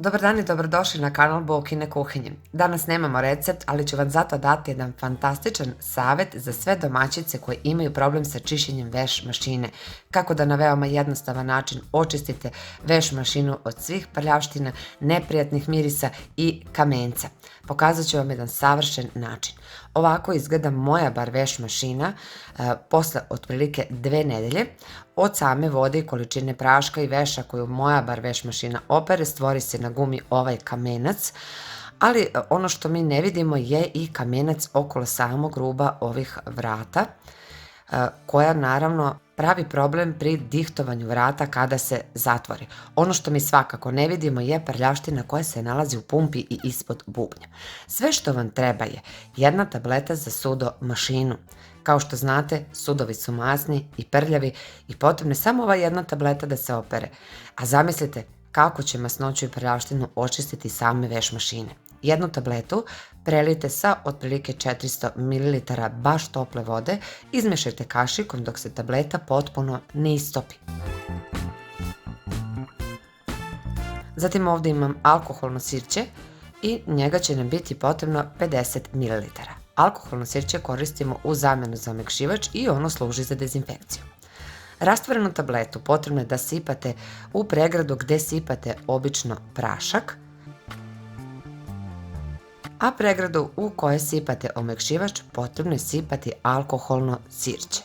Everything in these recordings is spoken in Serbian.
Dobar dan i dobrodošli na kanal Bokine kuhinje. Danas nemamo recept, ali ću vam zato dati jedan fantastičan savjet za sve domaćice koje imaju problem sa čišćenjem veš mašine. Kako da na veoma jednostavan način očistite veš mašinu od svih prljavština, neprijatnih mirisa i kamenca. Pokazat ću vam jedan savršen način. Ovako izgleda moja bar veš mašina posle otprilike 2 nedelje. Od same vode i količine praška i veša koju moja bar veš mašina opere, stvori se na gumi ovaj kamenac, ali ono što mi ne vidimo je i kamenac okolo samog ruba ovih vrata, koja naravno pravi problem pri dihtovanju vrata kada se zatvori. Ono što mi svakako ne vidimo je prljavština koja se nalazi u pumpi i ispod bubnja. Sve što vam treba je jedna tableta za sudo mašinu. Kao što znate, sudovi su masni i prljavi i potrebna je samo ova jedna tableta da se opere. A zamislite kako će masnoću i prljavštinu očistiti same veš mašine. Jednu tabletu prelijte sa otprilike 400 ml baš tople vode, izmešajte kašikom dok se tableta potpuno ne istopi. Zatim ovdje imam alkoholno sirće i njega će nam biti potrebno 50 ml. Alkoholno sirće koristimo u zamjenu za omekšivač i ono služi za dezinfekciju. Rastvorenu tabletu potrebno je da sipate u pregradu gdje sipate obično prašak, a pregradu u kojoj sipate omekšivač potrebno je sipati alkoholno sirće.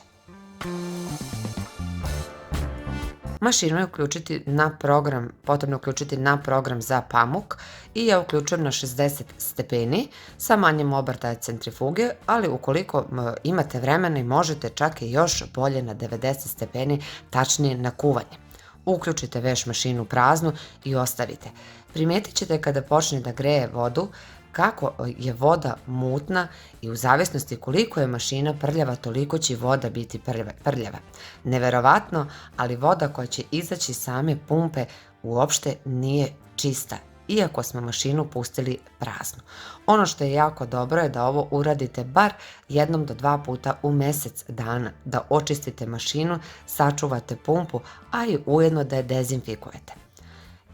Mašinu je uključiti na program, potrebno uključiti na program za pamuk i ja uključujem na 60 stepeni sa manjim obrtaja centrifuge, ali ukoliko imate vremena i možete čak i još bolje na 90 stepeni, tačnije na kuvanje. Uključite veš mašinu praznu i ostavite. Primijetit ćete kada počne da greje vodu kako je voda mutna i u zavisnosti koliko je mašina prljava, toliko će voda biti prljava. Neverovatno, ali voda koja će izaći same pumpe uopšte nije čista, iako smo mašinu pustili praznu. Ono što je jako dobro je da ovo uradite bar 1 do 2 puta u mjesec dana, da očistite mašinu, sačuvate pumpu, a i ujedno da je dezinfikujete.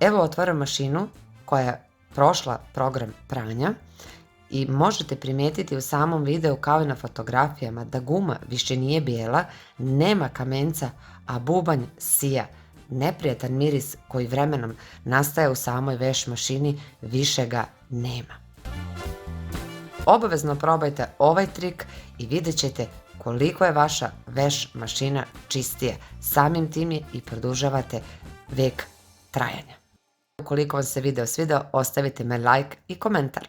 Evo otvaram mašinu koja je prošla program pranja i možete primijetiti u samom videu kao i na fotografijama da guma više nije bijela, nema kamenca, a bubanj sija. Neprijatan miris koji vremenom nastaje u samoj veš mašini više ga nema. Obavezno probajte ovaj trik i vidjet ćete koliko je vaša veš mašina čistija. Samim tim je i produžavate vek trajanja. Ukoliko vam se video svidao, ostavite me like i komentar.